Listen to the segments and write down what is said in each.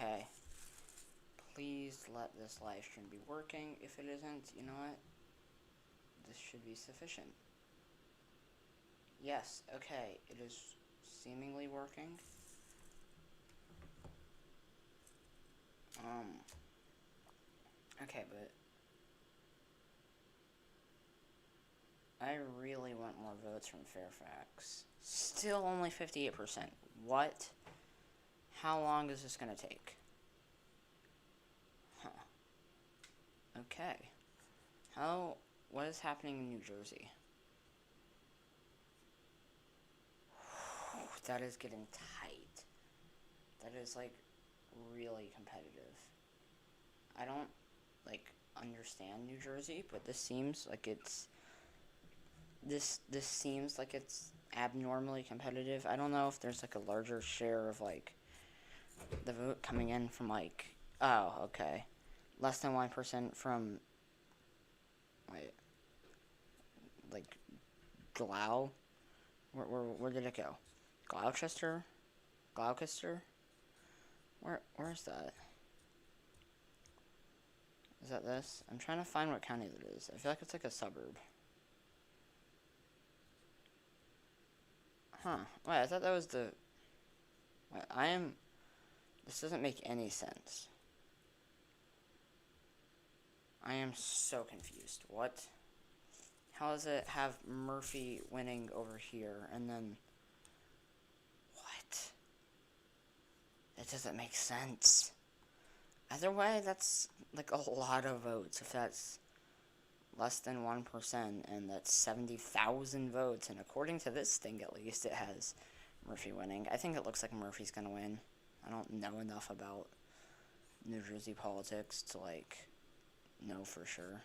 Okay. Please let this live stream be working. If it isn't, you know what? This should be sufficient. Yes, okay. It is seemingly working. Okay, but I really want more votes from Fairfax. Still only 58%. What? How long is this gonna take? Huh. Okay. What is happening in New Jersey? That is getting tight. That is, like, really competitive. I don't, like, understand New Jersey, but this seems like it's... This seems like it's abnormally competitive. I don't know if there's, like, a larger share of, like, the vote coming in from, like... Oh, okay. Less than 1% from... Wait. Like, Glau? Where did it go? Gloucester? Gloucester? Where's that? Is that this? I'm trying to find what county that is. I feel like it's like a suburb. Huh. Wait, I thought that was the... Wait, this doesn't make any sense. I am so confused. What? How does it have Murphy winning over here, and then... What? That doesn't make sense. Either way, that's, like, a lot of votes, if that's less than 1%, and that's 70,000 votes, and according to this thing, at least, it has Murphy winning. I think it looks like Murphy's gonna win. I don't know enough about New Jersey politics to, like, know for sure.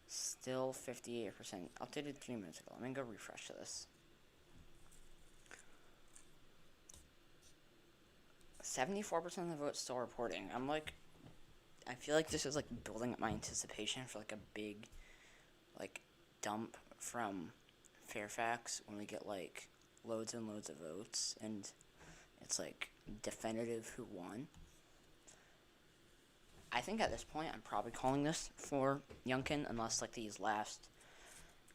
Still 58%. Updated 3 minutes ago. Let me go refresh this. 74% of the votes still reporting. I feel like this is, like, building up my anticipation for, like, a big, like, dump from Fairfax when we get, like, loads and loads of votes, and it's, like, definitive who won. I think at this point I'm probably calling this for Youngkin, unless, like, these last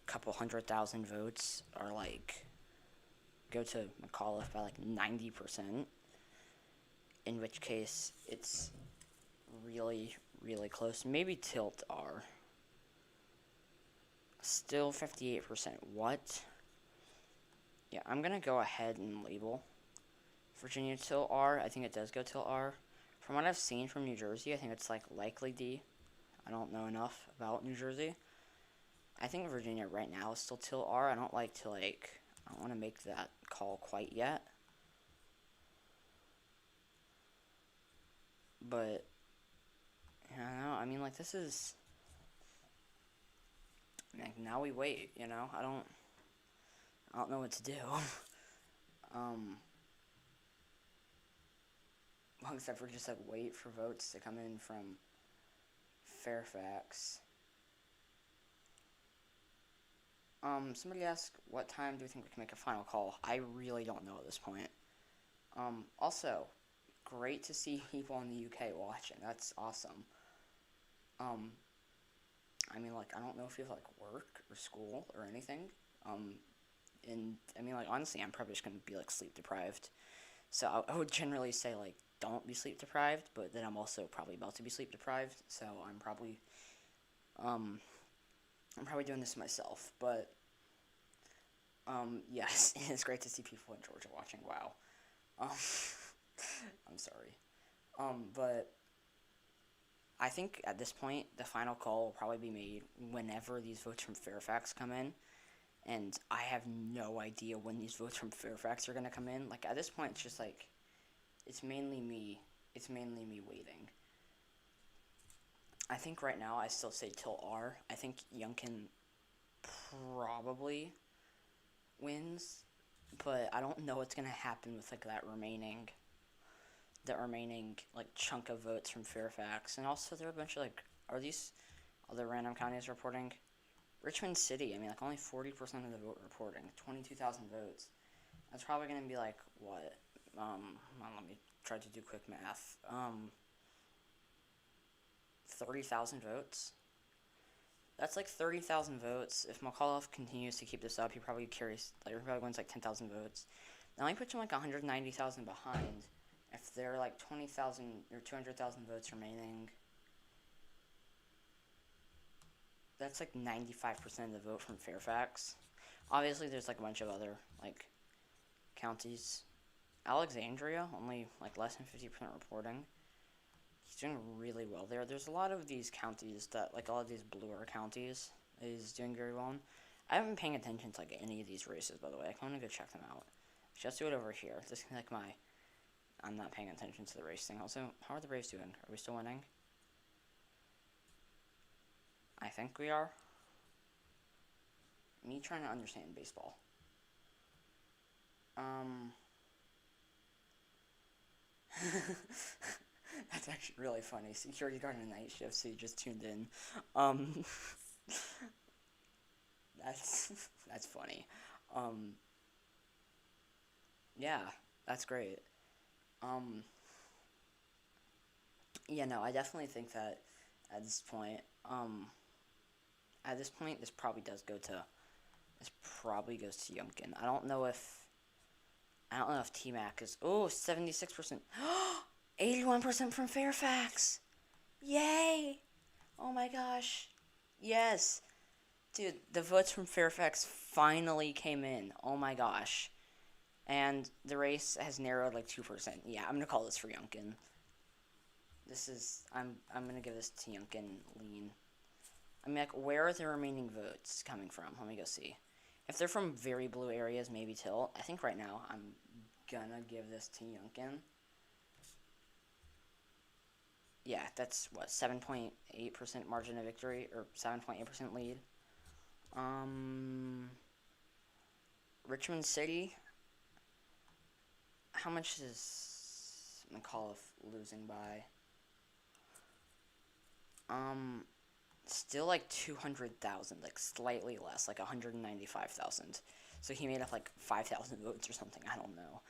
couple 100,000 votes are, like, go to McAuliffe by, like, 90%, in which case it's really, really close. Maybe Tilt R. Still 58%. What? Yeah, I'm gonna go ahead and label Virginia Tilt R. I think it does go Tilt R. From what I've seen from New Jersey, I think it's, like, likely D. I don't know enough about New Jersey. I think Virginia right now is still Tilt R. I don't want to make that call quite yet. But, I don't know, I mean, like, this is, like, now we wait, you know? I don't know what to do. Well, except for just, like, wait for votes to come in from Fairfax. Somebody asked, what time do we think we can make a final call? I really don't know at this point. Also, great to see people in the UK watching. That's awesome. I mean, like, I don't know if you have, like, work or school or anything. And, I mean, like, honestly, I'm probably just gonna be, like, sleep deprived. So I would generally say, like, don't be sleep deprived, but then I'm also probably about to be sleep deprived, so I'm probably doing this myself, but, yes, it's great to see people in Georgia watching, wow. I'm sorry. But I think at this point, the final call will probably be made whenever these votes from Fairfax come in, and I have no idea when these votes from Fairfax are going to come in. Like, at this point, it's just, like, it's mainly me waiting. I think right now I still say Tilt R. I think Youngkin probably wins, but I don't know what's going to happen with, like, that remaining, like, chunk of votes from Fairfax. And also there are a bunch of, like, are these other random counties reporting? Richmond City, I mean, like, only 40% of the vote reporting, 22,000 votes. That's probably going to be, like, what? Let me tried to do quick math. 30,000 votes. That's like 30,000 votes. If McAuliffe continues to keep this up, he probably wins like 10,000 votes. Now he puts him like 190,000 behind. If there are like 20,000 or 200,000 votes remaining, that's like 95% of the vote from Fairfax. Obviously, there's like a bunch of other like counties. Alexandria, only like less than 50% reporting. He's doing really well there. There's a lot of these counties that, like all of these bluer counties, is doing very well in. I haven't been paying attention to like any of these races, by the way. I can only go check them out. Just do it over here. This is like my. I'm not paying attention to the race thing. Also, how are the Braves doing? Are we still winning? I think we are. Me trying to understand baseball. That's actually really funny. Security guard in a night shift, so you just tuned in. That's funny. Yeah, that's great. Yeah, no, I definitely think that at this point, this probably goes to Youngkin. I don't know if T-Mac is, 76%. 81% from Fairfax. Yay! Oh my gosh. Yes. Dude, the votes from Fairfax finally came in. Oh my gosh. And the race has narrowed like 2%. Yeah, I'm gonna call this for Youngkin. I'm gonna give this to Youngkin lean. I mean, like, where are the remaining votes coming from? Let me go see. If they're from very blue areas, maybe Tilt. I think right now I'm gonna give this to Youngkin. Yeah, that's what, 7.8% margin of victory, or 7.8% lead. Richmond City. How much is McAuliffe losing by? Still like 200,000, like slightly less, like 195,000. So he made up like 5,000 votes or something. I don't know.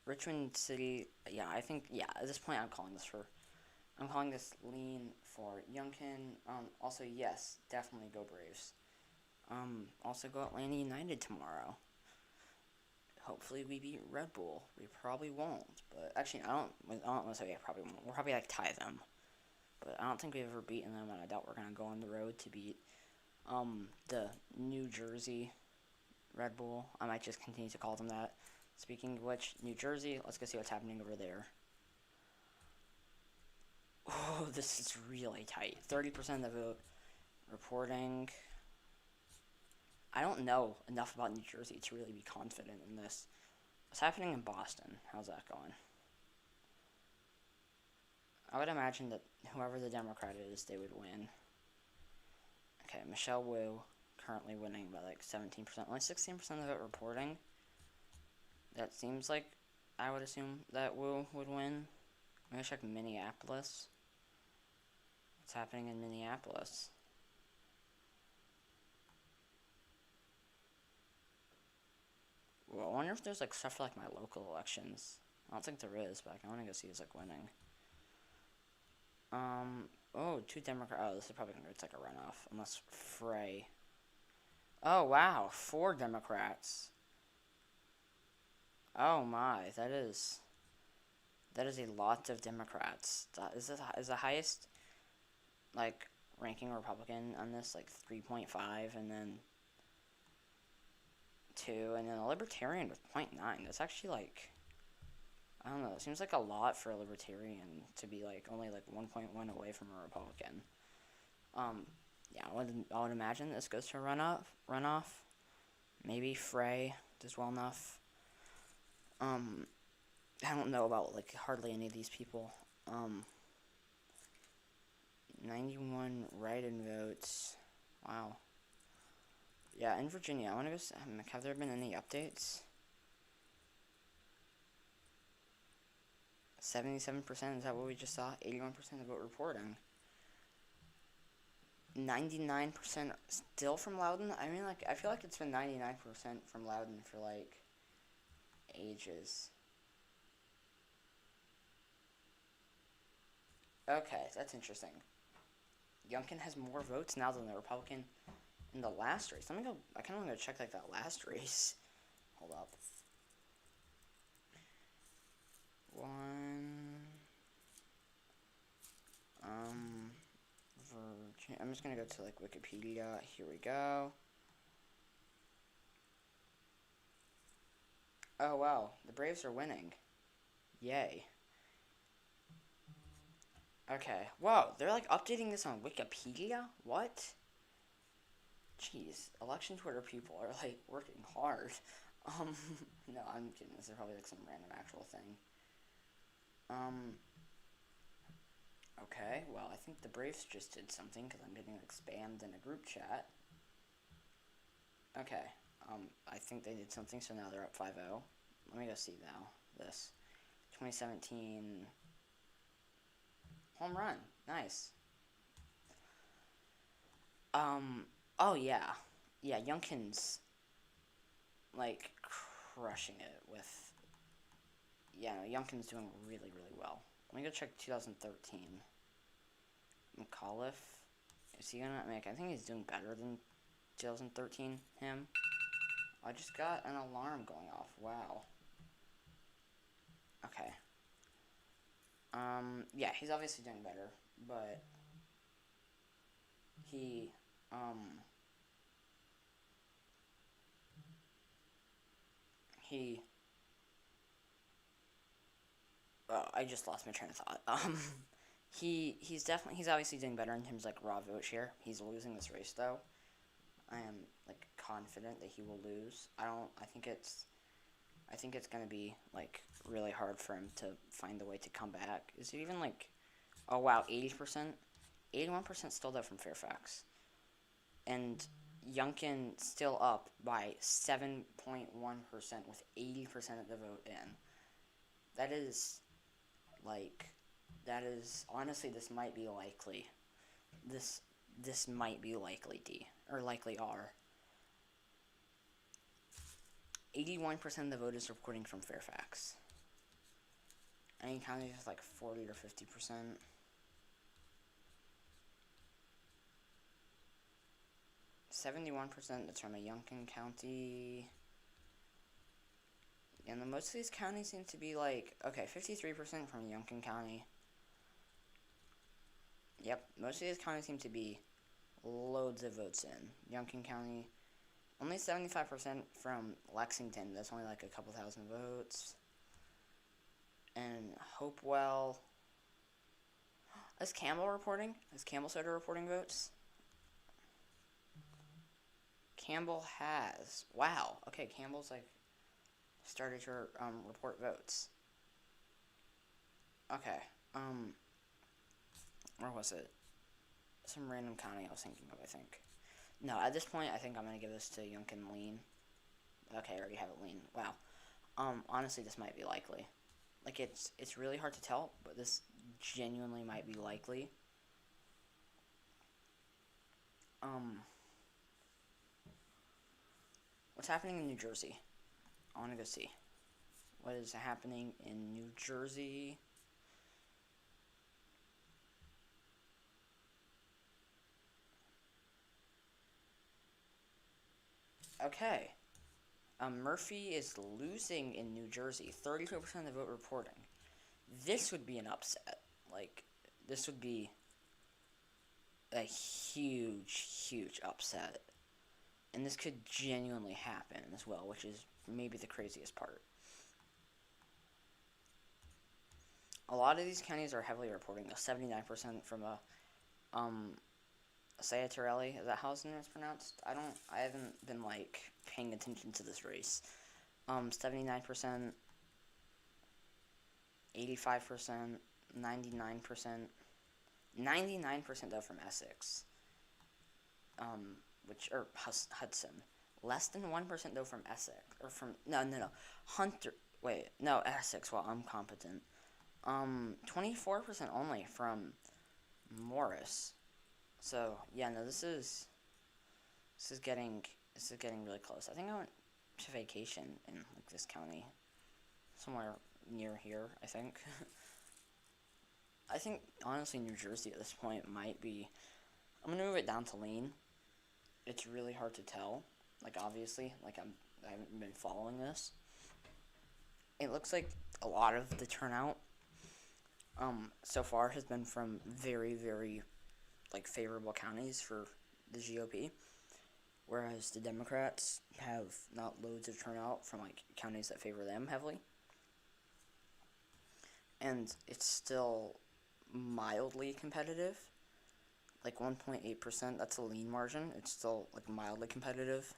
Richmond City. Yeah, I think. Yeah, at this point, I'm calling this lean for Youngkin. Also, yes, definitely go Braves. Also go Atlanta United tomorrow. Hopefully we beat Red Bull. We probably won't, but actually I don't want to say I probably won't. We'll probably like tie them, but I don't think we've ever beaten them, and I doubt we're gonna go on the road to beat the New Jersey Red Bull. I might just continue to call them that. Speaking of which, New Jersey, let's go see what's happening over there. Oh, this is really tight. 30% of the vote reporting. I don't know enough about New Jersey to really be confident in this. What's happening in Boston? How's that going? I would imagine that whoever the Democrat is, they would win. Okay, Michelle Wu currently winning by like 17%. Only 16% of the vote reporting. That seems like I would assume that Wu would win. I'm gonna check Minneapolis. What's happening in Minneapolis? Well, I wonder if there's like stuff for like my local elections. I don't think there is, but I want to go see who's like winning. Two Democrats. Oh, this is probably gonna be like a runoff, unless Frey. Oh wow, 4 Democrats. Oh my, that is a lot of Democrats. That is the highest like ranking Republican on this, like 3.5, and then 2, and then a Libertarian with 0.9. That's actually like, I don't know, it seems like a lot for a Libertarian to be like only like 1.1 away from a Republican. Yeah, I would imagine this goes to a runoff. Maybe Frey does well enough. I don't know about like hardly any of these people. 91 write-in votes. Wow. Yeah, in Virginia, I want to go. Have there been any updates? 77%, is that what we just saw? 81% of vote reporting. 99% still from Loudoun? I mean, like, I feel like it's been 99% from Loudoun for, like, ages. Okay, that's interesting. Youngkin has more votes now than the Republican in the last race. Let me go. I kind of want to check like that last race. Hold up. Virginia. I'm just gonna go to like Wikipedia. Here we go. Oh wow, the Braves are winning. Yay. Okay. Whoa, they're like updating this on Wikipedia? What? Jeez, election Twitter people are like working hard. Um, no, I'm kidding. This is probably like some random actual thing. Okay, well, I think the Braves just did something because I'm getting like spammed in a group chat. Okay, I think they did something, so now they're up 5-0. Let me go see now. This 2017 home run, nice. Oh yeah, yeah. Youngkin's like crushing it with. Yeah, no, Youngkin's doing really, really well. Let me go check 2013. McAuliffe, is he gonna make? I think he's doing better than 2013. Him. I just got an alarm going off. Wow. Okay. Yeah, he's obviously doing better, but he, he, I just lost my train of thought. He's obviously doing better in terms of, like, raw vote share. He's losing this race, though. I am, like, confident that he will lose. I think it's gonna be, like, really hard for him to find a way to come back. Is it even, like, oh, wow, 80%? 81% still though from Fairfax. And Youngkin still up by 7.1% with 80% of the vote in. That is, like, honestly, this might be likely. This might be likely D, or likely R. 81% of the vote is reporting from Fairfax. Any county is like 40 or 50%. 71% that's from a Youngkin County. And most of these counties seem to be like, okay, 53% from Youngkin County. Yep, most of these counties seem to be loads of votes in. Youngkin County, only 75% from Lexington. That's only like a couple thousand votes. And Hopewell. Is Campbell reporting? Is Campbell Soda reporting votes? Campbell has. Wow. Okay, Campbell's like started to report votes. Okay. Where was it? Some random county I was thinking of, I think. No, at this point, I think I'm gonna give this to Youngkin Lean. Okay, I already have it Lean. Wow. Honestly, this might be likely. Like, it's really hard to tell, but this genuinely might be likely. What's happening in New Jersey? I want to go see. What is happening in New Jersey? Okay. Murphy is losing in New Jersey. 32% of the vote reporting. This would be an upset. Like, this would be a huge, huge upset. And this could genuinely happen as well, which is maybe the craziest part. A lot of these counties are heavily reporting, though. 79% from a, Sayatarelli. Is that how his name is pronounced? I haven't been, like, paying attention to this race. 79%, 85%, 99%, 99% though from Essex. Or Hudson. Less than 1% though from Essex. Or from, no. Hunter, wait, no, Essex, well, I'm competent. 24% only from Morris. So, yeah, no, this is getting really close. I think I went to vacation in, like, this county somewhere near here, I think. I think, honestly, New Jersey at this point might be... I'm going to move it down to lean. It's really hard to tell. Like, obviously, like, I haven't been following this. It looks like a lot of the turnout so far has been from very, very, like, favorable counties for the GOP. Whereas the Democrats have not loads of turnout from, like, counties that favor them heavily. And it's still mildly competitive. Like 1.8%, that's a lean margin. It's still, like, mildly competitive.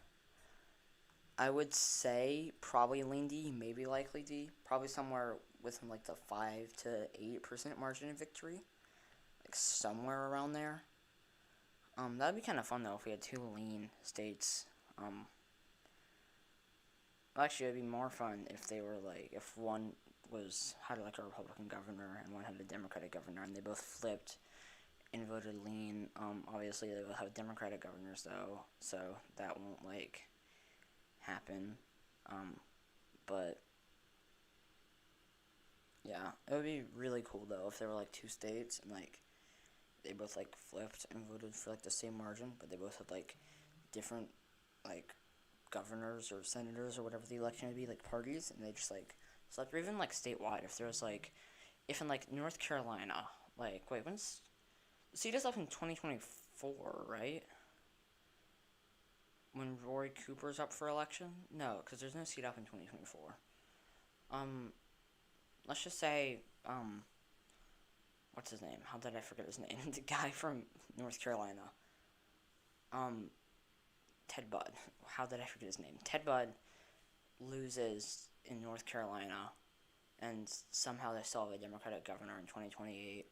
I would say probably lean D, maybe likely D. Probably somewhere within, like, the 5 to 8% margin of victory. Like, somewhere around there. That'd be kind of fun, though, if we had 2 lean states. Actually, it'd be more fun if they were, like, if one had, like, a Republican governor and one had a Democratic governor, and they both flipped and voted lean. Obviously, they will have Democratic governors, though, so that won't, like, happen. But, yeah, it would be really cool, though, if there were, like, 2 states, and, like, they both, like, flipped and voted for, like, the same margin, but they both had, like, different, like, governors or senators or whatever the election would be, like, parties, and they just, like, select, or even, like, statewide, if there was, like, if in, like, North Carolina, like, wait, when's, the seat is up in 2024, right? When Roy Cooper's up for election? No, because there's no seat up in 2024. Let's just say, what's his name? How did I forget his name? The guy from North Carolina. Ted Budd. How did I forget his name? Ted Budd loses in North Carolina, and somehow they still have a Democratic governor in 2028,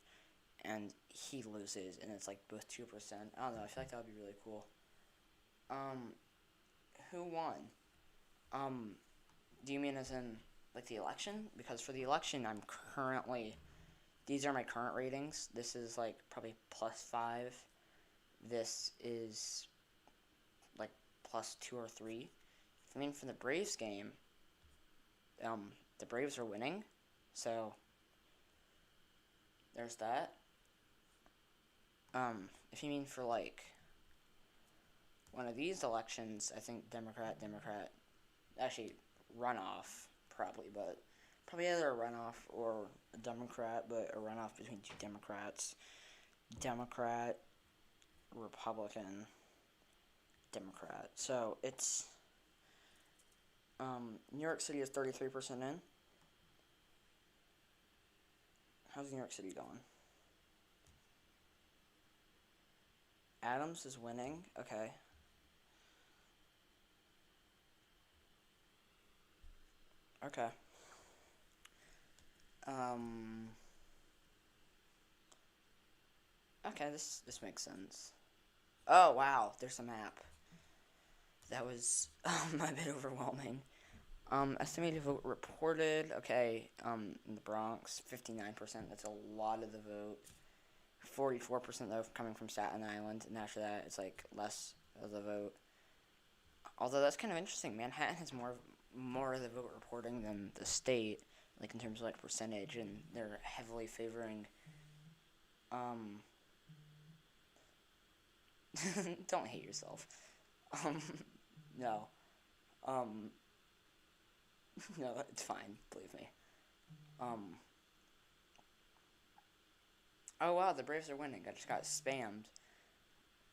and he loses, and it's like both 2%. I don't know, I feel like that would be really cool. Who won? Do you mean as in, like, the election? Because for the election, I'm currently... These are my current ratings. This is, like, probably +5. This is, like, +2 or 3. I mean, for the Braves game, the Braves are winning. So, there's that. If you mean for, like, one of these elections, I think Democrat, actually, runoff, probably, but probably either a runoff or a Democrat, but a runoff between 2 Democrats. Democrat, Republican, Democrat. So, it's, New York City is 33% in. How's New York City going? Adams is winning. Okay. Okay. Okay, this makes sense. Oh, wow, there's a map. That was a bit overwhelming. Estimated vote reported. Okay, in the Bronx, 59%. That's a lot of the vote. 44% though coming from Staten Island, and after that, it's like less of the vote. Although that's kind of interesting. Manhattan has more of the vote reporting than the state, like in terms of like percentage, and they're heavily favoring. Don't hate yourself. No. No, it's fine. Believe me. Oh wow, the Braves are winning. I just got spammed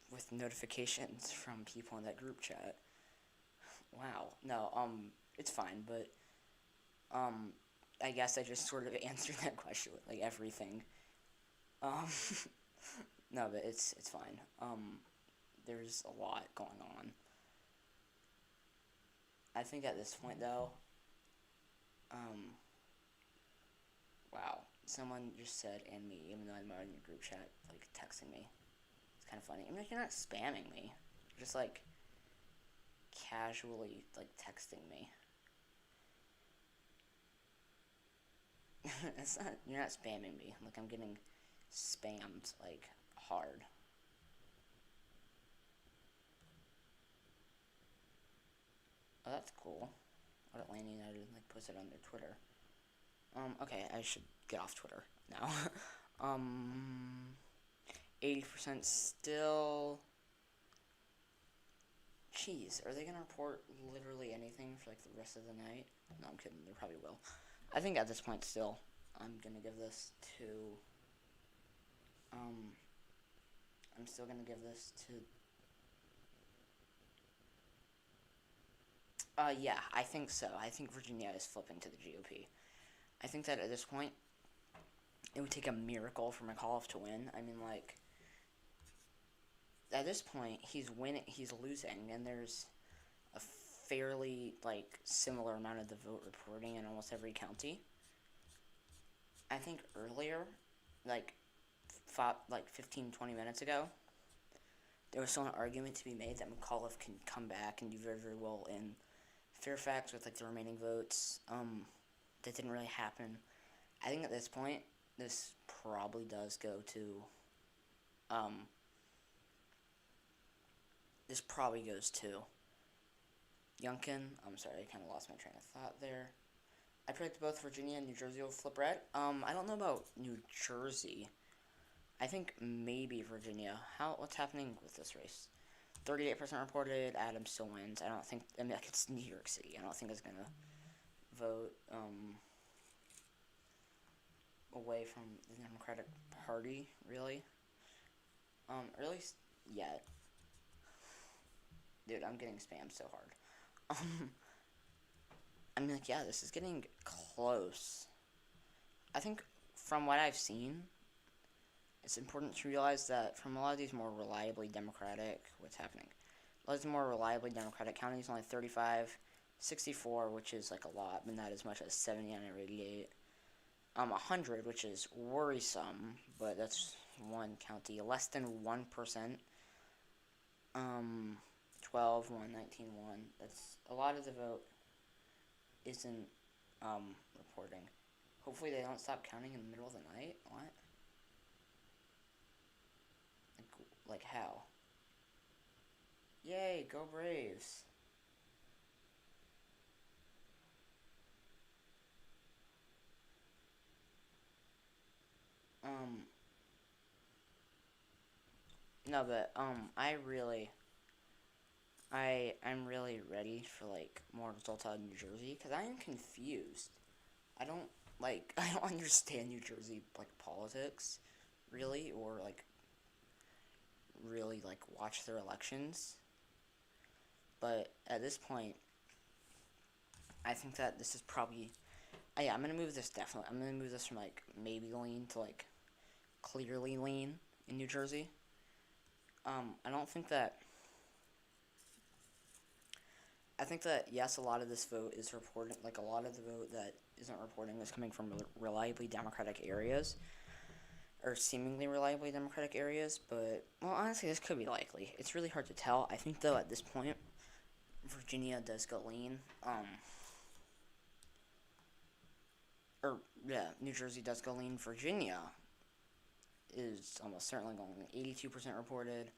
with notifications from people in that group chat. Wow. No, it's fine, but, I guess I just sort of answered that question with, like, everything. No, but it's fine. There's a lot going on. I think at this point, though, wow, someone just said, and me, even though I'm not in your group chat, like, texting me. It's kind of funny. I mean, like, you're not spamming me. You're just, like, casually, like, texting me. You're not spamming me. Like, I'm getting spammed, like, hard. Oh, that's cool. What Atlanta United, like, puts it on their Twitter. Okay, I should get off Twitter now. 80% still. Jeez, are they gonna report literally anything for like the rest of the night? No, I'm kidding. They probably will. I think at this point, still, I'm gonna give this to. I'm still gonna give this to. Yeah, I think so. I think Virginia is flipping to the GOP. I think that at this point, it would take a miracle for McAuliffe to win. I mean, like, at this point, he's winning, he's losing, and there's a fairly, like, similar amount of the vote reporting in almost every county. I think earlier, like, 15, 20 minutes ago, there was still an argument to be made that McAuliffe can come back and do very, very well in Fairfax with, like, the remaining votes. That didn't really happen. I think at this point, this probably does go to, this probably goes to Youngkin. I'm sorry, I kind of lost my train of thought there. I predicted both Virginia and New Jersey will flip red. I don't know about New Jersey. I think maybe Virginia. What's happening with this race? 38% reported. Adams still wins. I don't think. I mean, like, it's New York City. I don't think it's gonna vote away from the Democratic Party, really. Or at least yet. Dude, I'm getting spammed so hard. I mean, like, yeah, this is getting close. I think from what I've seen, it's important to realize that from a lot of these more reliably Democratic, what's happening? A lot of these more reliably Democratic counties, only 35, 64, which is like a lot, but not as much as 79 or 88. 100, which is worrisome, but that's one county. Less than 1%. 12, 1, 19, 1. That's a lot of the vote isn't reporting. Hopefully they don't stop counting in the middle of the night. What? Like how? Yay, go Braves. No, but, I'm really ready for, like, more results out of New Jersey, because I am confused. I don't understand New Jersey, like, politics, really, or, like, really, like, watch their elections. But at this point, I think that this is probably, yeah, I'm gonna move this, definitely. I'm gonna move this from, like, maybe lean to, like, clearly lean in New Jersey. I don't think that, I think that, yes, a lot of this vote is reporting, like, a lot of the vote that isn't reporting is coming from reliably Democratic areas, or seemingly reliably Democratic areas, but, well, honestly, this could be likely. It's really hard to tell. I think, though, at this point, Virginia does go lean, New Jersey does go lean. Virginia is almost certainly going 82% reported.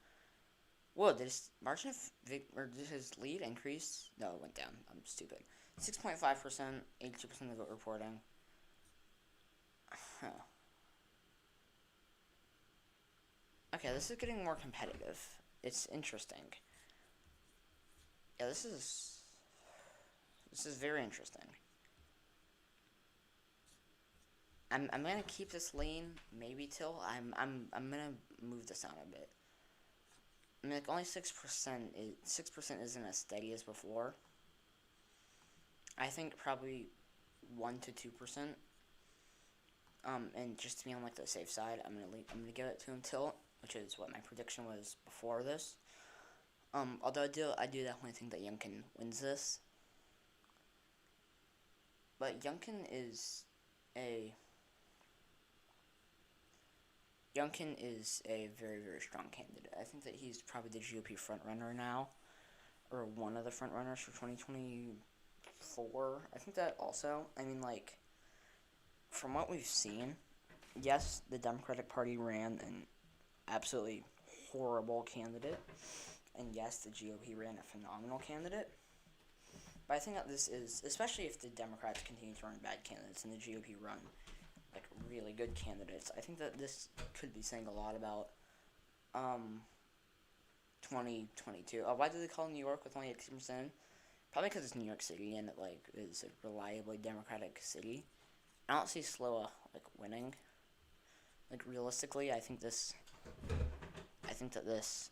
Whoa, did his margin of did his lead increase? No, it went down. I'm stupid. 6.5%, 82% of the vote reporting. Huh. Okay, this is getting more competitive. It's interesting. Yeah, this is very interesting. I'm gonna keep this lean maybe till I'm gonna move this down a bit. I mean, like, only 6% isn't as steady as before. I think probably 1 to 2%. And just to be on, like, the safe side, I'm gonna give it to him tilt, which is what my prediction was before this. Although I do definitely think that Youngkin wins this. But Youngkin is a very, very strong candidate. I think that he's probably the GOP frontrunner now, or one of the frontrunners for 2024. I think that also, I mean, like, from what we've seen, yes, the Democratic Party ran an absolutely horrible candidate, and yes, the GOP ran a phenomenal candidate. But I think that this is, especially if the Democrats continue to run bad candidates and the GOP run like really good candidates, I think that this could be saying a lot about 2022. Why do they call New York with only 18%? Probably because it's New York City and it like is a reliably Democratic city. I don't see Sloa like winning. Like realistically, I think that this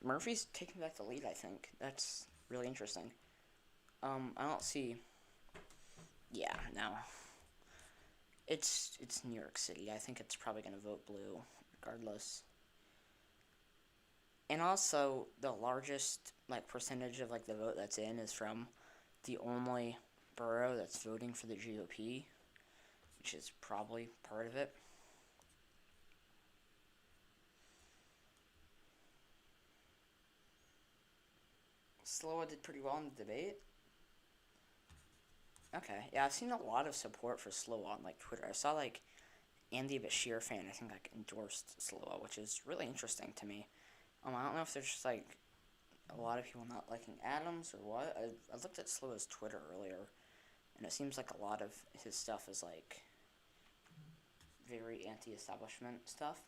Murphy's taking back the lead. I think that's really interesting. I don't see. Yeah, no. It's New York City. I think it's probably gonna vote blue, regardless. And also, the largest like percentage of like the vote that's in is from the only borough that's voting for the GOP, which is probably part of it. Sloa did pretty well in the debate. Okay, yeah, I've seen a lot of support for Sloa on like Twitter. I saw like Andy Bashir fan, I think like endorsed Sloa, which is really interesting to me. I don't know if there's just like a lot of people not liking Adams or what. I looked at Sloa's Twitter earlier, and it seems like a lot of his stuff is like very anti-establishment stuff.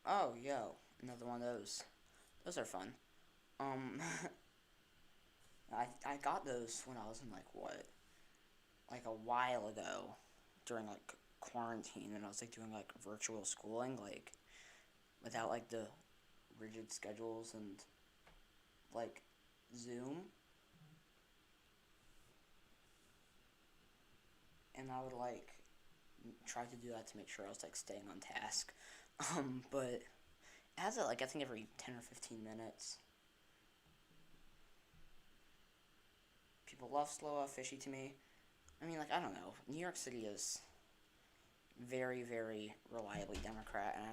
Oh, yo, another one of those. Those are fun. Um, I got those when I was in, like, what? Like, a while ago, during, like, quarantine, and I was, like, doing, like, virtual schooling, like, without, like, the rigid schedules and, like, Zoom. And I would, like, try to do that to make sure I was, like, staying on task. But it has it, like, I think every 10 or 15 minutes. People love Sloa, fishy to me. I mean, like, I don't know. New York City is very, very reliably Democrat, and I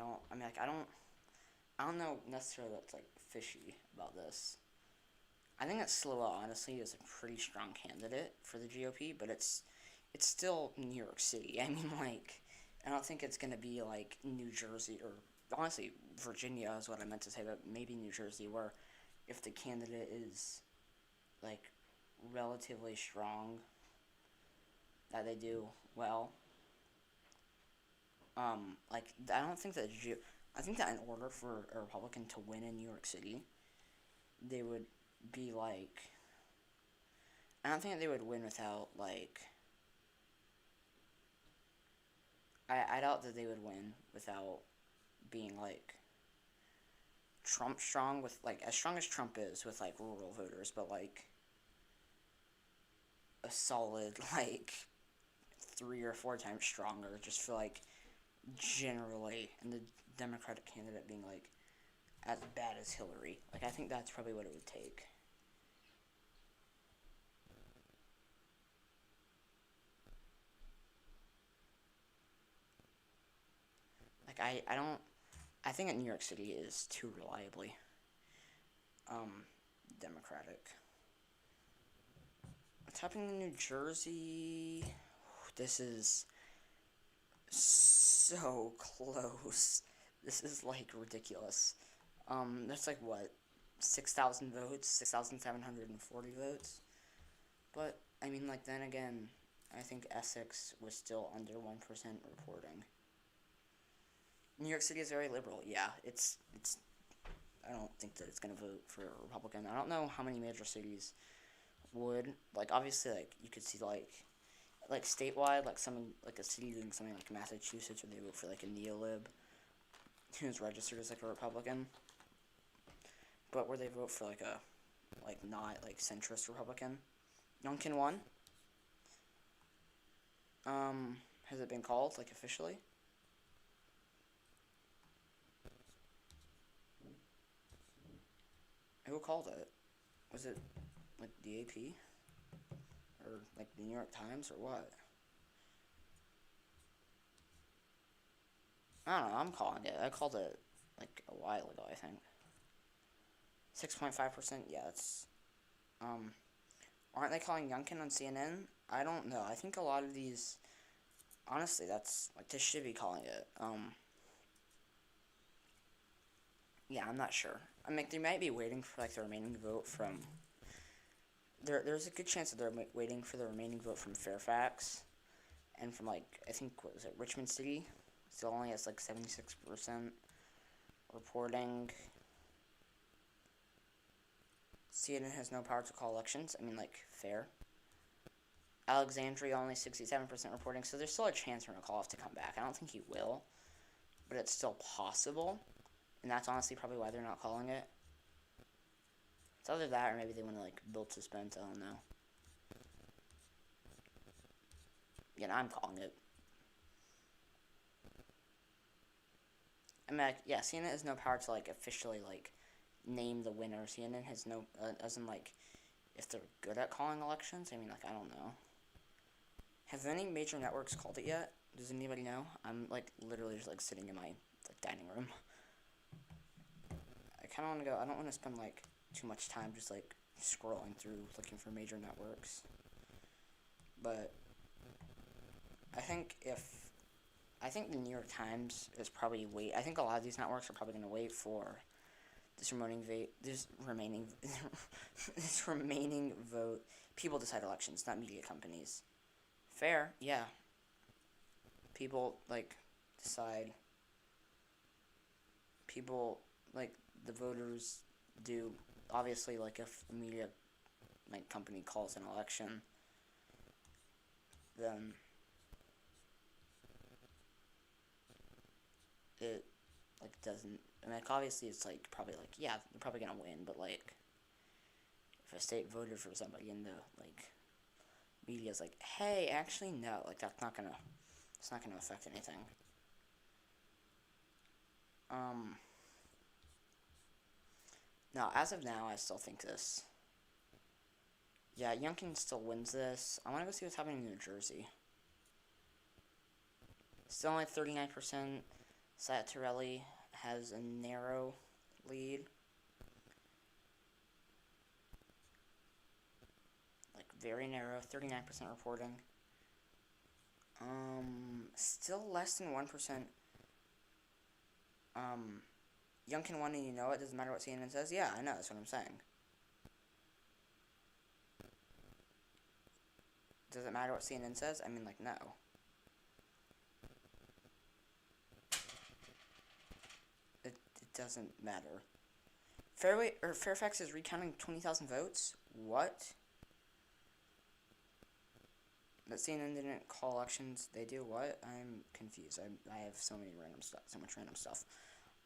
don't know necessarily what's, like, fishy about this. I think that Sloa, honestly, is a pretty strong candidate for the GOP, but it's still New York City. I mean, like, I don't think it's going to be, like, New Jersey, or, honestly, Virginia is what I meant to say, but maybe New Jersey, where if the candidate is, like, relatively strong, that they do well. Like, I don't think that I think that in order for a Republican to win in New York City, they would be, like, I don't think that they would win without, like, I doubt that they would win without being, like, Trump strong with, like, as strong as Trump is with, like, rural voters, but, like, a solid, like, 3 or 4 times stronger, just for, like, generally, and the Democratic candidate being, like, as bad as Hillary. Like, I think that's probably what it would take. Like, I don't, I think that New York City is too reliably, Democratic. What's happening in New Jersey? This is so close. This is, like, ridiculous. That's, like, what? 6,000 votes? 6,740 votes? But, I mean, like, then again, I think Essex was still under 1% reporting. New York City is very liberal. Yeah, it's. I don't think that it's gonna vote for a Republican. I don't know how many major cities would, like, obviously, like, you could see, like statewide, like like a city doing something like Massachusetts, where they vote for like a neolib who's registered as like a Republican, but where they vote for like a like not like centrist Republican. Youngkin won. Has it been called like officially? Who called it? Was it like the AP or like the New York Times or what? I don't know. I'm calling it. I called it like a while ago, I think. 6.5%. Yeah, it's aren't they calling Youngkin on CNN? I don't know. I think a lot of these, honestly, that's like they should be calling it. Yeah, I'm not sure. I mean, they might be waiting for like the remaining vote from. There's a good chance that they're waiting for the remaining vote from Fairfax, and from like I think what was it, Richmond City, still only has like 76% reporting. CNN has no power to call elections. I mean, like, fair. Alexandria only 67% reporting, so there's still a chance for McAuliffe to come back. I don't think he will, but it's still possible, and that's honestly probably why they're not calling it. It's either that or maybe they want to like build suspense. I don't know. Yeah, I'm calling it. I mean, like, yeah, CNN has no power to like officially like name the winner. CNN has no, as in like, if they're good at calling elections. I mean, like, I don't know. Have any major networks called it yet? Does anybody know? I'm like literally just like sitting in my like dining room. I kind of want to go. I don't want to spend like too much time just like scrolling through looking for major networks. But I think the New York Times is probably I think a lot of these networks are probably going to wait for this remaining this remaining vote. People decide elections, not media companies. Fair, yeah. People like decide. People like the voters do. Obviously, like if a media like company calls an election, then it like doesn't. I mean, like obviously it's like probably like yeah they're probably gonna win, but like if a state voted for somebody and the like media's like hey actually no like it's not gonna affect anything. No, as of now I still think this. Yeah, Youngkin still wins this. I want to go see what's happening in New Jersey. Still only 39%. Sattarelli has a narrow lead. Like, very narrow. 39% reporting. Still less than 1%. Youngkin won and you know it. Doesn't matter what CNN says. Yeah, I know. That's what I'm saying. Does it matter what CNN says? I mean, like, no. It doesn't matter. Fairfax is recounting 20,000 votes? What? That CNN didn't call elections. They do what? I'm confused. I have so much random stuff.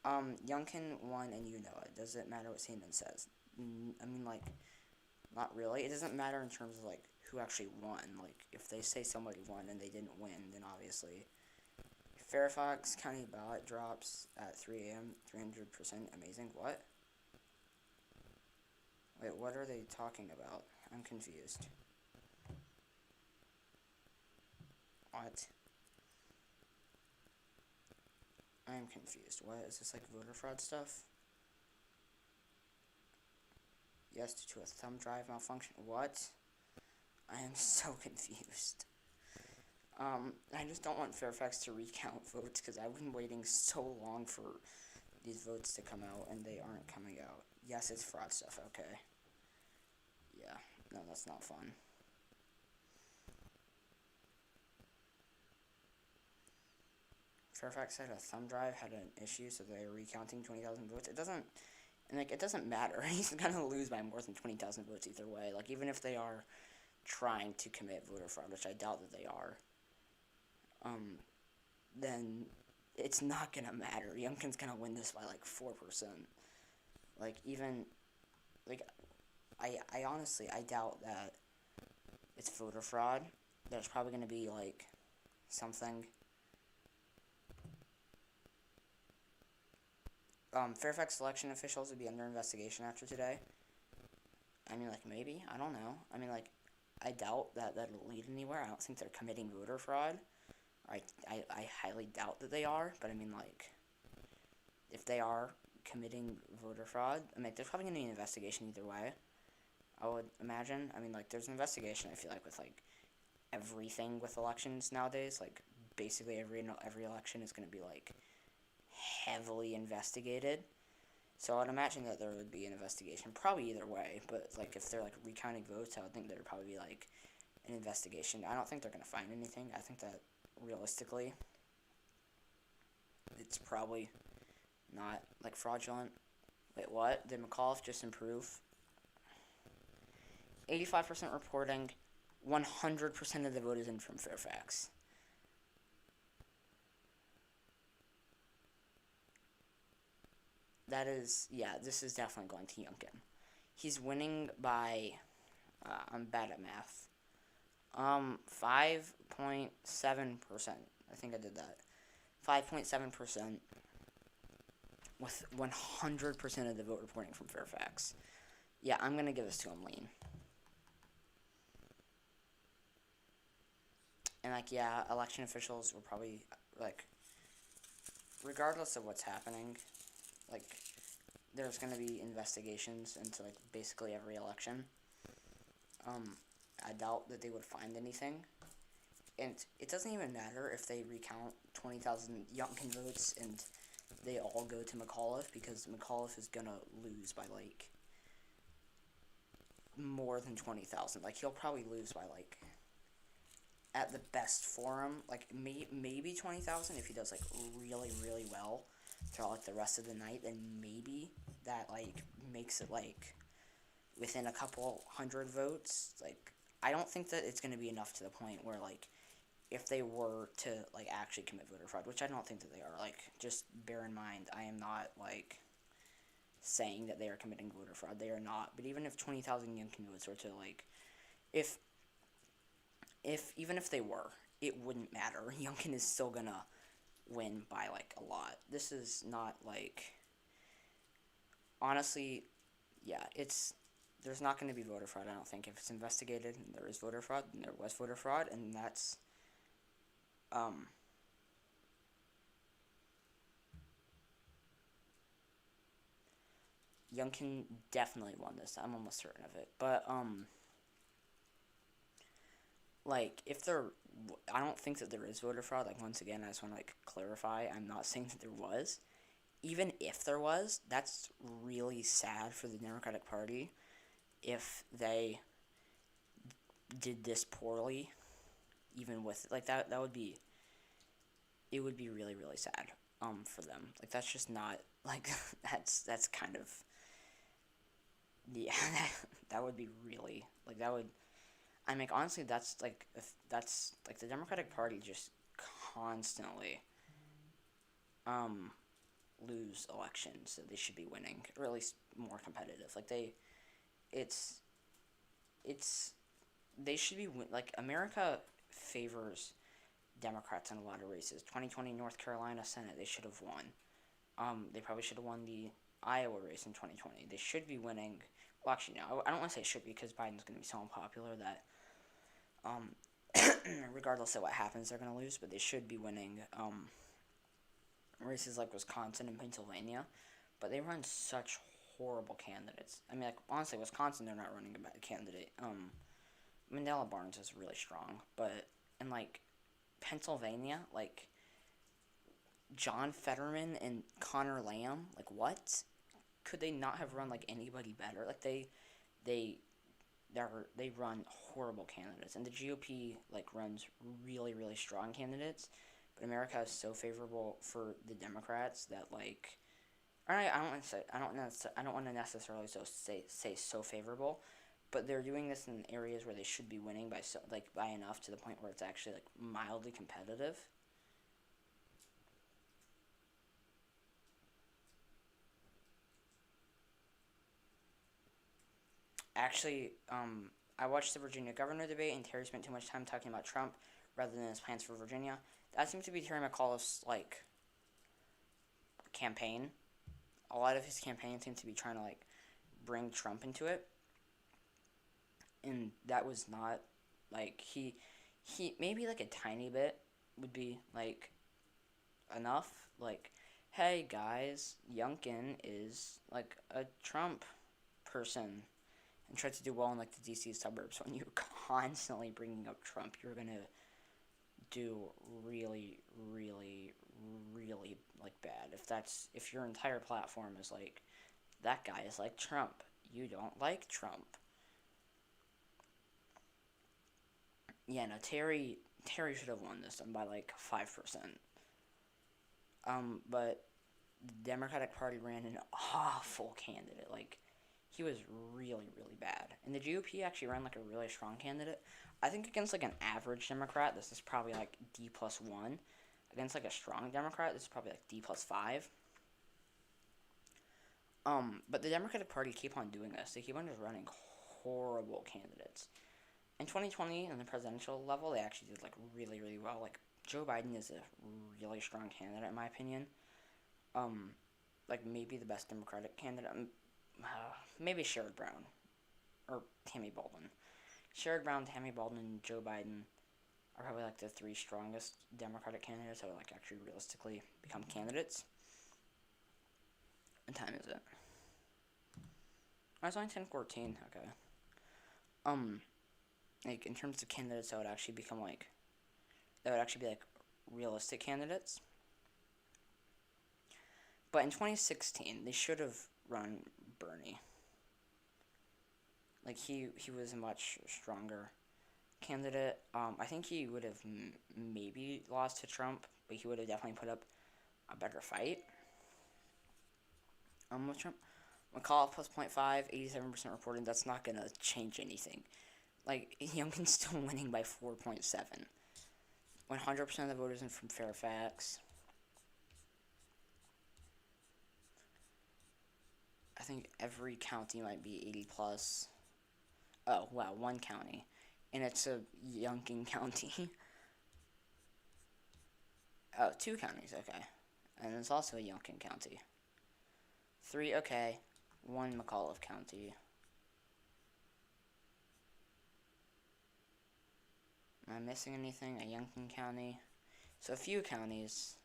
Youngkin won and you know it. Does it matter what CNN says? I mean, like, not really. It doesn't matter in terms of, like, who actually won. Like, if they say somebody won and they didn't win, then obviously. Fairfax County ballot drops at 3 a.m. 300%. Amazing. What? Wait, what are they talking about? I'm confused. What? I'm confused. What? Is this like voter fraud stuff? Yes, due to a thumb drive malfunction. What? I am so confused. I just don't want Fairfax to recount votes because I've been waiting so long for these votes to come out and they aren't coming out. Yes, it's fraud stuff. Okay. Yeah. No, that's not fun. Fairfax said a thumb drive had an issue, so they're recounting 20,000 votes. It doesn't matter. He's gonna lose by more than 20,000 votes either way. Like, even if they are trying to commit voter fraud, which I doubt that they are, then it's not gonna matter. Youngkin's gonna win this by like 4%. Like, even, like, I honestly, I doubt that it's voter fraud. There's probably gonna be like something. Fairfax election officials would be under investigation after today. I mean, like, maybe. I don't know. I mean, like, I doubt that that'll lead anywhere. I don't think they're committing voter fraud. I highly doubt that they are. But, I mean, like, if they are committing voter fraud, I mean, there's probably going to be an investigation either way. I would imagine. I mean, like, there's an investigation, I feel like, with, like, everything with elections nowadays. Like, basically every election is going to be, like, heavily investigated. So I'd imagine that there would be an investigation, probably either way, but like if they're like recounting votes, I would think there'd probably be like an investigation. I don't think they're gonna find anything. I think that realistically, it's probably not like fraudulent. Wait, what? Did McAuliffe just improve? 85% reporting, 100% of the vote is in from Fairfax. That is, yeah, this is definitely going to Youngkin. He's winning by, I'm bad at math. 5.7%. I think I did that. 5.7% with 100% of the vote reporting from Fairfax. Yeah, I'm going to give this to him lean. And, like, yeah, election officials will probably, like, regardless of what's happening, like, there's going to be investigations into, like, basically every election. I doubt that they would find anything. And it doesn't even matter if they recount 20,000 Youngkin votes and they all go to McAuliffe, because McAuliffe is going to lose by, like, more than 20,000. Like, he'll probably lose by, like, at the best for him, like, maybe 20,000 if he does, like, really, really well throughout, like, the rest of the night. Then maybe that, like, makes it, like, within a couple hundred votes. Like, I don't think that it's going to be enough to the point where, like, if they were to, like, actually commit voter fraud, which I don't think that they are. Like, just bear in mind, I am not, like, saying that they are committing voter fraud. They are not. But even if 20,000 Youngkin votes were to, like, even if they were, it wouldn't matter. Youngkin is still gonna win by, like, a lot. This is not, like, honestly, yeah, there's not going to be voter fraud, I don't think. If it's investigated and there is voter fraud, then there was voter fraud, and that's, Youngkin definitely won this. I'm almost certain of it. But, like, if there, I don't think that there is voter fraud. Like, once again, I just want to, like, clarify, I'm not saying that there was. Even if there was, that's really sad for the Democratic Party if they did this poorly, even with, like, that would be, it would be really, really sad, for them. Like, that's just not, like, that's kind of, yeah, that would be really, like, that would, I mean, honestly, that's, like, that's, like, the Democratic Party just constantly, lose elections that they should be winning, or at least more competitive. Like, they should be, like, America favors Democrats in a lot of races. 2020 North Carolina Senate, they should have won. They probably should have won the Iowa race in 2020. They should be winning. Well, actually, no, I don't want to say should be, because Biden's going to be so unpopular that, regardless of what happens, they're going to lose, but they should be winning, races like Wisconsin and Pennsylvania, but they run such horrible candidates. I mean, like, honestly, Wisconsin, they're not running a bad candidate. Mandela Barnes is really strong, but in, like, Pennsylvania, like, John Fetterman and Connor Lamb, like, what? Could they not have run, like, anybody better? Like, they run horrible candidates, and the GOP, like, runs really, really strong candidates, but America is so favorable for the Democrats that, like, I don't want to necessarily say so favorable, but they're doing this in areas where they should be winning by enough to the point where it's actually, like, mildly competitive. Actually, I watched the Virginia governor debate, and Terry spent too much time talking about Trump rather than his plans for Virginia. That seems to be Terry McAuliffe's, like, campaign. A lot of his campaign seemed to be trying to, like, bring Trump into it, and that was not, like, he maybe, like, a tiny bit would be, like, enough. Like, hey guys, Youngkin is, like, a Trump person and tried to do well in, like, the DC suburbs. When you're constantly bringing up Trump, you're gonna do really, really, really, like, bad. If your entire platform is, like, that guy is like Trump. You don't like Trump. Yeah, no, Terry should have won this one by like 5%. But the Democratic Party ran an awful candidate. Like, he was really, really bad. And the GOP actually ran like a really strong candidate. I think against like an average Democrat, this is probably like D+1. Against like a strong Democrat, this is probably like D+5. But the Democratic Party keep on doing this. They keep on just running horrible candidates. In 2020, on the presidential level, they actually did like really, really well. Like, Joe Biden is a really strong candidate in my opinion. Like maybe the best Democratic candidate. Maybe Sherrod Brown or Tammy Baldwin. Sherrod Brown, Tammy Baldwin, and Joe Biden are probably like the three strongest Democratic candidates that would like actually realistically become candidates. What time is it? Oh, it's only 10:14. Okay. Like in terms of candidates that would actually become like, that would actually be like realistic candidates. But in 2016, they should have run Bernie. Like he was a much stronger candidate. I think he would have maybe lost to Trump, but he would have definitely put up a better fight. With Trump, McCall plus 0.5, 87% reported. That's not gonna change anything. Like Youngkin's still winning by 4.7. 100% of the voters are from Fairfax. I think every county might be 80 plus. Oh, wow, one county. And it's a Youngkin County. Oh, two counties, okay. And it's also a Youngkin County. 3, okay. 1 McAuliffe County. Am I missing anything? A Youngkin County. So a few counties.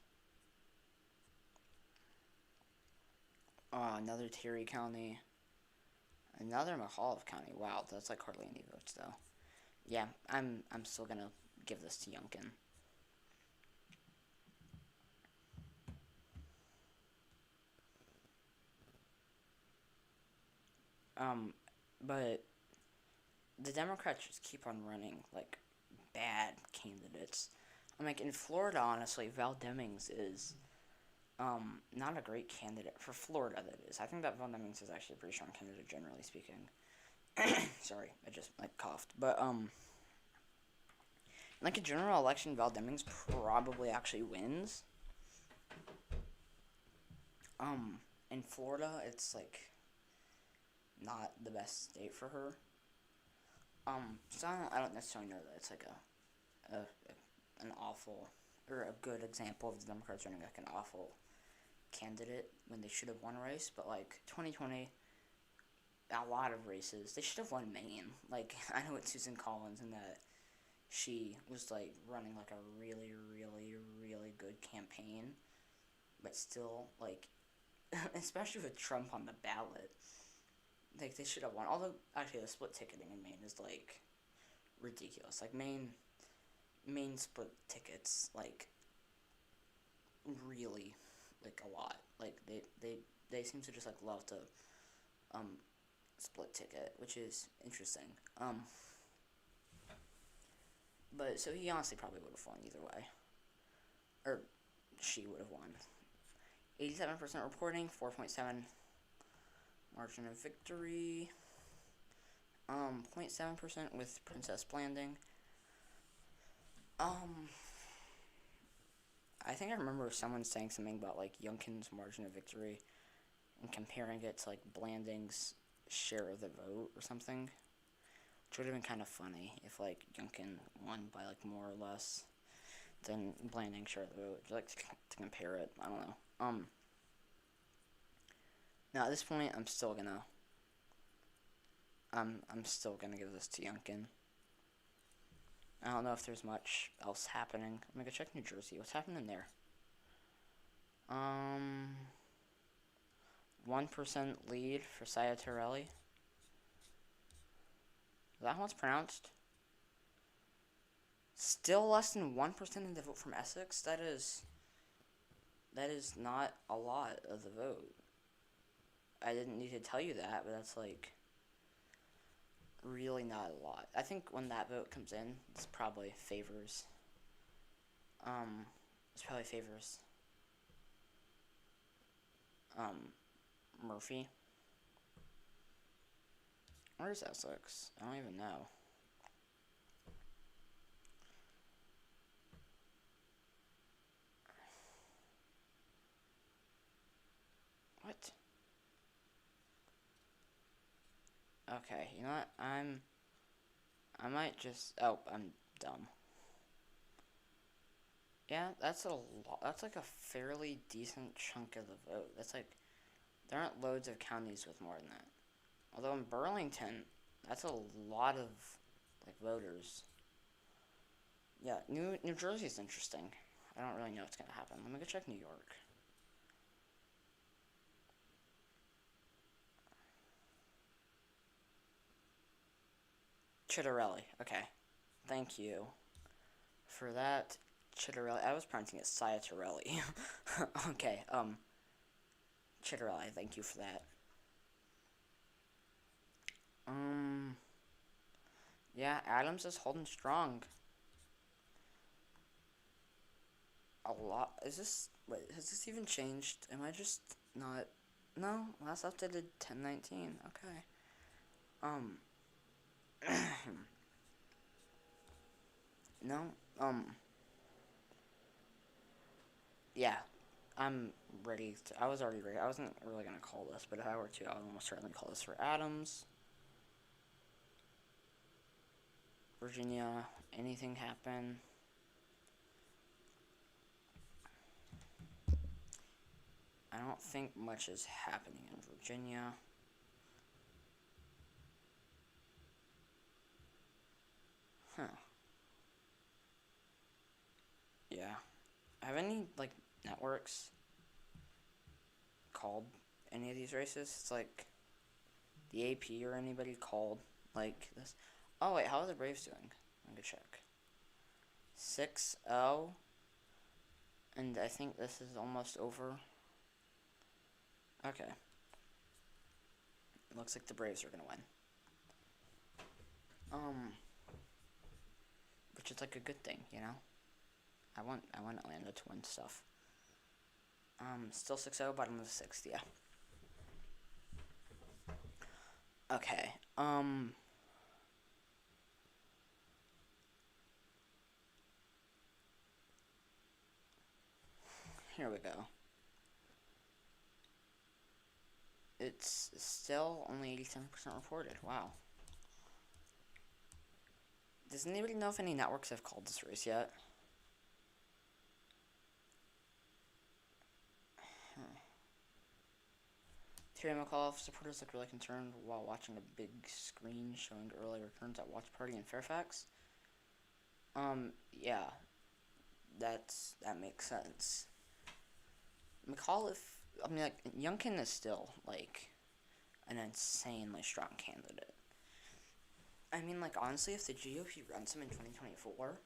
Oh, another Terry County. Another McAuliffe County. Wow, that's like hardly any votes though. Yeah, I'm still gonna give this to Youngkin. But the Democrats just keep on running like bad candidates. I'm like in Florida, honestly, Val Demings is not a great candidate for Florida. That is, I think that Val Demings is actually a pretty strong candidate, generally speaking. Sorry, I just like coughed. But like a general election, Val Demings probably actually wins. In Florida, it's like not the best state for her. So I don't necessarily know that it's like an awful or a good example of the Democrats running like an awful candidate when they should have won a race. But like 2020, a lot of races they should have won Maine. Like I know it's Susan Collins and that she was like running like a really, really, really good campaign, but still like, especially with Trump on the ballot. Like they should have won. Although actually the split ticketing in Maine is like ridiculous. Like Maine split tickets like really like a lot. Like they seem to just like love to split ticket, which is interesting. But so he honestly probably would have won either way. Or she would have won. 87% reporting, 4.7 margin of victory. 0.7% with Princess Blanding. I think I remember someone saying something about like Youngkin's margin of victory and comparing it to like Blanding's share of the vote or something. Which would have been kind of funny if like Youngkin won by like more or less than Blanding's share of the vote. Just like to compare it. I don't know. Now at this point I'm still gonna give this to Youngkin. I don't know if there's much else happening. I'm gonna go check New Jersey. What's happening there? 1% lead for Sayatarelli. Is that how it's pronounced? Still less than 1% of the vote from Essex? That is not a lot of the vote. I didn't need to tell you that, but that's like really not a lot. I think when that vote comes in, it's probably favors. It's probably favors Murphy. Where's Essex? I don't even know. What? Okay, you know what? I might just. Oh, I'm dumb. Yeah, that's a lot. That's like a fairly decent chunk of the vote. That's like there aren't loads of counties with more than that. Although in Burlington, that's a lot of like voters. Yeah, New Jersey's interesting. I don't really know what's gonna happen. Let me go check New York. Chitterelli. Okay, thank you for that. Chitterelli. I was pronouncing it Ciatarelli. Okay. Chitterelli. Thank you for that. Yeah, Adams is holding strong. A lot. Is this? Wait, has this even changed? Am I just not? No, last updated 10/19. Okay. Um. No. Yeah. I'm ready. I was already ready. I wasn't really gonna call this, but if I were to, I would almost certainly call this for Adams. Virginia. Anything happen? I don't think much is happening in Virginia. Huh. Yeah. Have any, like, networks called any of these races? It's like the AP or anybody called, like, this. Oh, wait, how are the Braves doing? I'm gonna check. 6-0. And I think this is almost over. Okay. Looks like the Braves are gonna win. Which is like a good thing, you know? I want Atlanta to win stuff. Still 6-0, bottom of the 6th, yeah. Okay, here we go. It's still only 87% reported. Wow. Does anybody know if any networks have called this race yet? Terry McAuliffe supporters look really concerned while watching a big screen showing early returns at Watch Party in Fairfax. Yeah, that makes sense. McAuliffe, I mean, like, Youngkin is still, like, an insanely strong candidate. I mean, like, honestly, if the GOP runs him in 2024,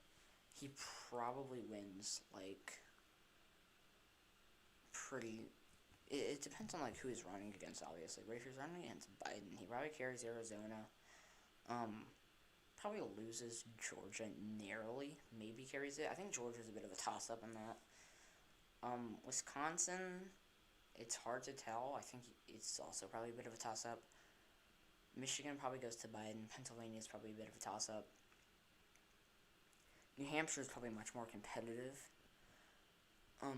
he probably wins, like, pretty. It depends on, like, who he's running against, obviously. But if he's running against Biden, he probably carries Arizona. Probably loses Georgia narrowly. Maybe carries it. I think Georgia's a bit of a toss-up in that. Wisconsin, it's hard to tell. I think it's also probably a bit of a toss-up. Michigan probably goes to Biden. Pennsylvania is probably a bit of a toss-up. New Hampshire is probably much more competitive.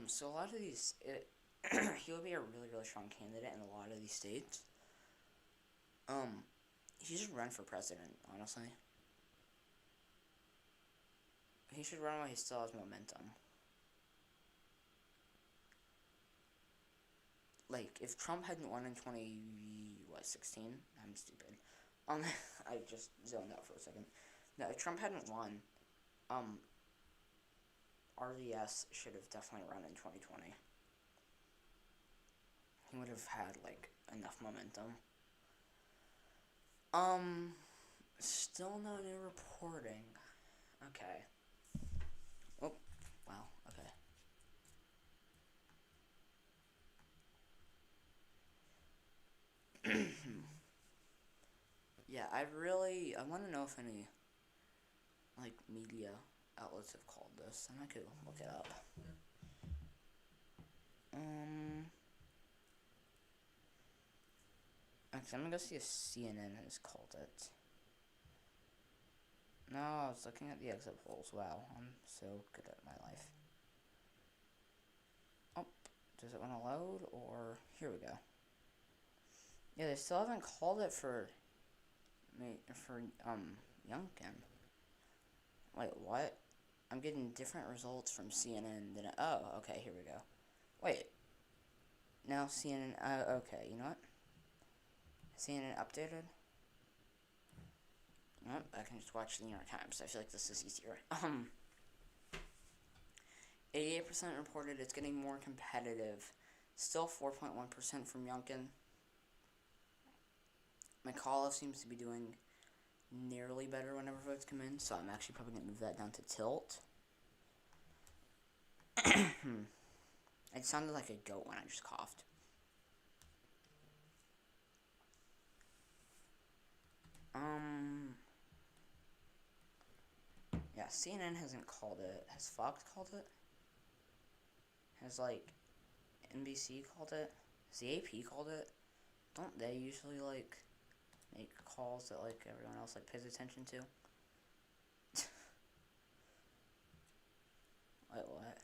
So a lot of these, he would be a really, really strong candidate in a lot of these states. He should run for president, honestly. He should run while he still has momentum. Like, if Trump hadn't won in 2016, I'm stupid. I just zoned out for a second. No, if Trump hadn't won, RDS should have definitely run in 2020. He would have had, like, enough momentum. Still no new reporting. Okay. Oh, wow, okay. I want to know if any, like, media outlets have called this, and I could look it up. Actually, I'm gonna go see if CNN has called it. No, I was looking at the exit polls. Wow, I'm so good at my life. Oh, does it want to load, or... Here we go. Yeah, they still haven't called it for Youngkin. Wait, what? I'm getting different results from CNN than... Oh, okay, here we go. Wait. Now CNN... okay, you know what? CNN updated? Nope, I can just watch the New York Times. I feel like this is easier. 88% reported it's getting more competitive. Still 4.1% from Youngkin. McAuliffe seems to be doing nearly better whenever votes come in, so I'm actually probably going to move that down to tilt. It sounded like a goat when I just coughed. Yeah, CNN hasn't called it. Has Fox called it? Has, like, NBC called it? Has the AP called it? Don't they usually, like, make calls that, like, everyone else, like, pays attention to? Wait, what?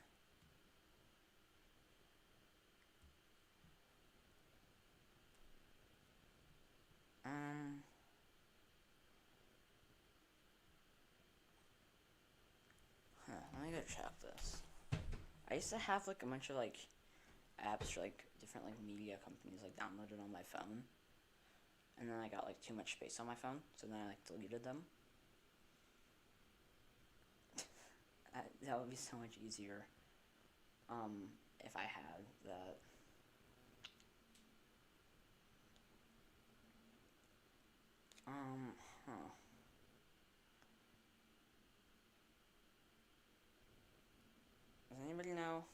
Let me go check this. I used to have, like, a bunch of, like, apps for, like, different, like, media companies, like, downloaded on my phone. And then I got, like, too much space on my phone, so then I, like, deleted them. That would be so much easier, if I had that. Does anybody know?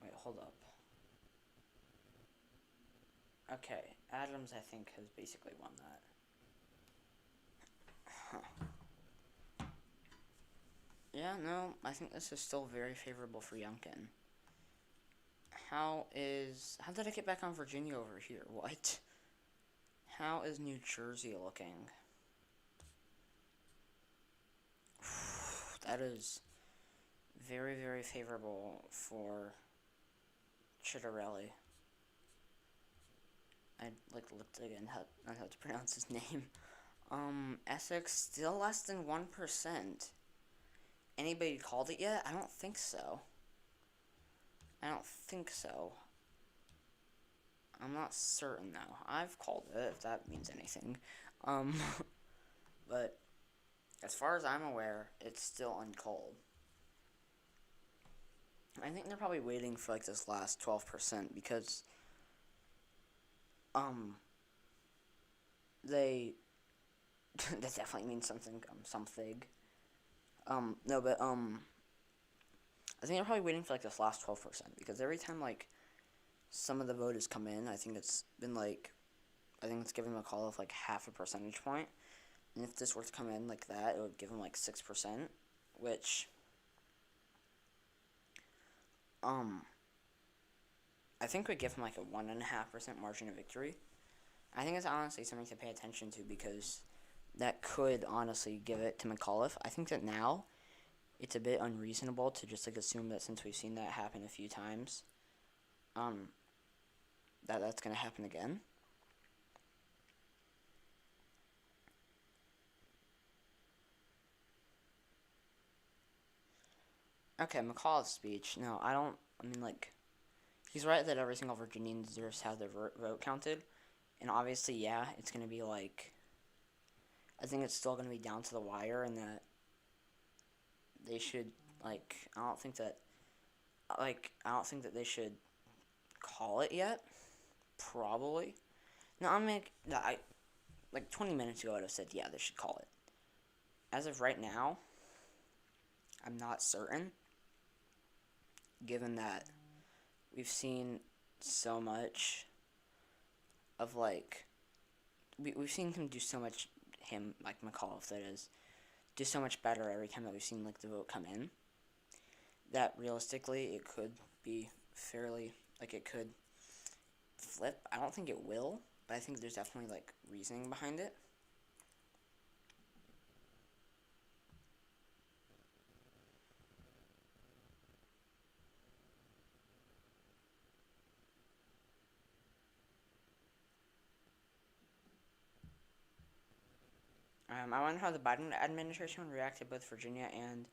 Wait, hold up. Okay, Adams, I think, has basically won that. Yeah, no, I think this is still very favorable for Youngkin. How did I get back on Virginia over here? What? How is New Jersey looking? That is very, very favorable for Chitterelli. I, like, looked again on how to pronounce his name. Essex, still less than 1%. Anybody called it yet? I don't think so. I'm not certain, though. I've called it, if that means anything. But as far as I'm aware, it's still uncalled. I think they're probably waiting for, like, this last 12% because, they... that definitely means something, something. No, but, I think they're probably waiting for, like, this last 12% because every time, like, some of the vote has come in, I think it's been, like, I think it's given McAuliffe, like, half a percentage point. And if this were to come in like that, it would give him, like, 6%, which, I think would give him, like, a 1.5% margin of victory. I think it's honestly something to pay attention to because that could honestly give it to McAuliffe. I think that now it's a bit unreasonable to just, like, assume that since we've seen that happen a few times, that's going to happen again. Okay, McAuliffe's speech. No, I mean, like, he's right that every single Virginian deserves to have their vote counted. And obviously, yeah, it's going to be, like, I think it's still going to be down to the wire and that they should, like, I don't think that they should call it yet. Probably. No, like, 20 minutes ago, I'd have said, yeah, they should call it. As of right now, I'm not certain, given that we've seen so much of like we've seen him do so much. Him like McAuliffe, that is, do so much better every time that we've seen like the vote come in. That realistically, it could be fairly like it could flip. I don't think it will, but I think there's definitely like reasoning behind it. I wonder how the Biden administration would react to both Virginia and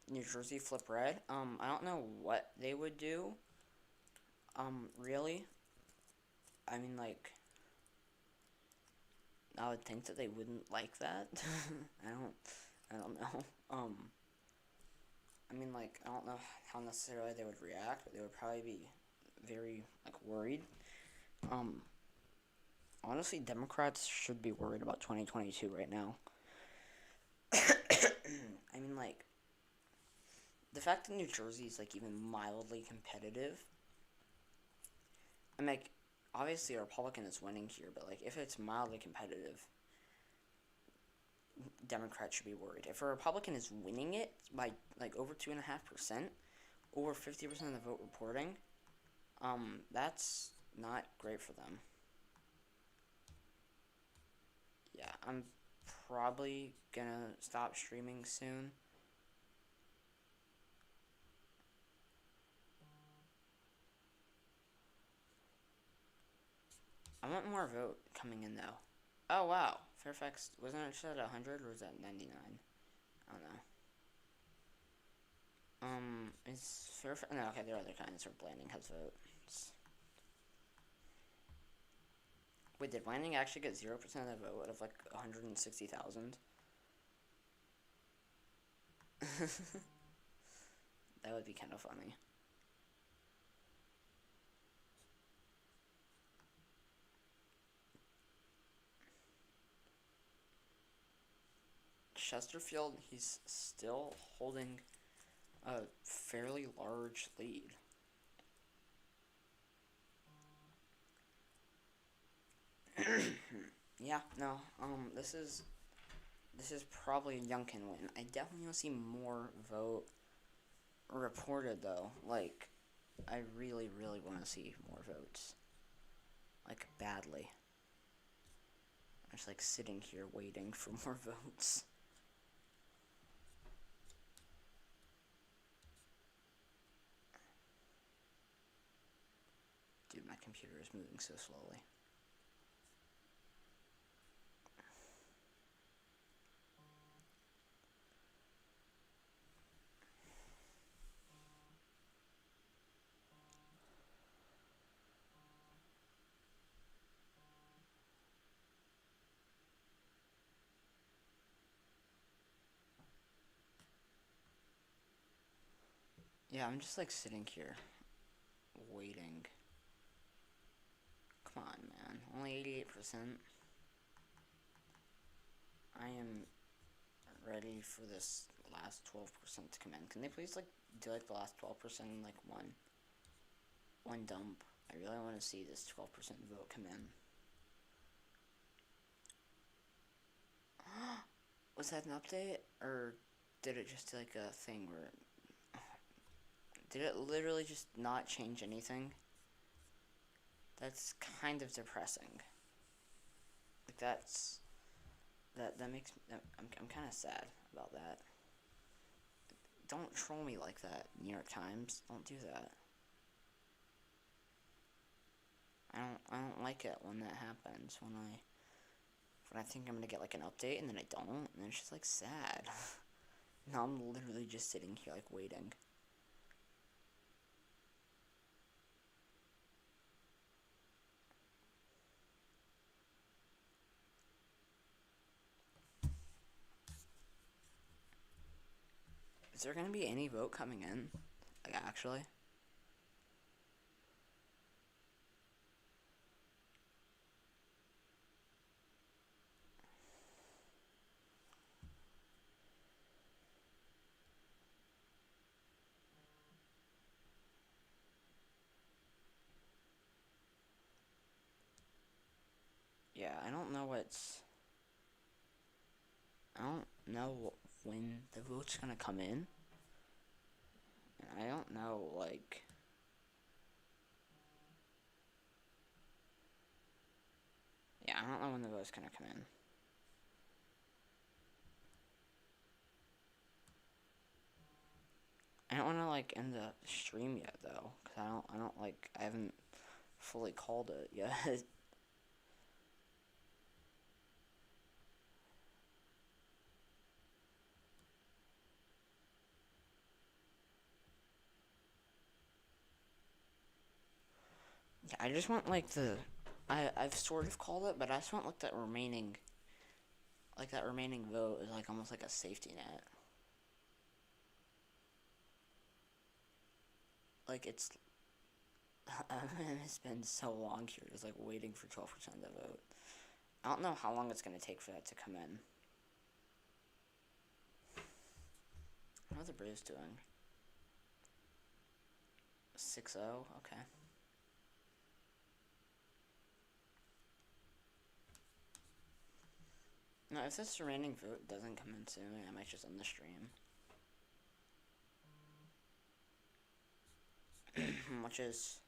New Jersey flip red. I don't know what they would do. Really. I mean, like, I would think that they wouldn't like that. I don't know. I mean, like, I don't know how necessarily they would react, but they would probably be very, like, worried. Honestly, Democrats should be worried about 2022 right now. I mean, like, the fact that New Jersey is, like, even mildly competitive. I'm like, obviously a Republican is winning here, but, like, if it's mildly competitive, Democrats should be worried. If a Republican is winning it by, like, over 2.5%, over 50% of the vote reporting, that's not great for them. Yeah, I'm probably gonna stop streaming soon. I want more vote coming in though. Oh wow, Fairfax wasn't it set at 100 or was that 99? I don't know. Is Fairfax? No, okay, there are other kinds where Blanding has votes. Wait, did Blanding actually get 0% of the vote out of like 160,000? That would be kind of funny. Chesterfield, he's still holding a fairly large lead. Yeah, no, this is probably a Youngkin win. I definitely want to see more vote reported though. Like, I really, really want to see more votes. Like, badly. I'm just like sitting here waiting for more votes. Dude, my computer is moving so slowly. Yeah, I'm just like sitting here waiting. Come on, man. Only 88%. I am ready for this last 12% to come in. Can they please like do like the last 12% in like one dump? I really want to see this 12% vote come in. Was that an update, or did it just do like a thing where did it literally just not change anything? That's kind of depressing. Like that makes I'm kind of sad about that. Don't troll me like that, New York Times. Don't do that. I don't like it when that happens. When I think I'm gonna get like an update and then I don't, and then it's just like sad. Now I'm literally just sitting here like waiting. Is there gonna be any vote coming in? Like, actually? yeah, I don't know what's... I don't know when the vote's gonna come in. And I don't know, like... Yeah, I don't know when the vote's gonna come in. I don't want to, like, end the stream yet, though. Because I haven't fully called it yet. Yeah, I just want, like, I've sort of called it, but I just want, like, that remaining vote is, like, almost like a safety net. Like, it's been so long here, just, like, waiting for 12% of the vote. I don't know how long it's going to take for that to come in. How are the Braves doing? 6-0? Okay. No, if this remaining vote doesn't come in soon, I might just end the stream. Which is...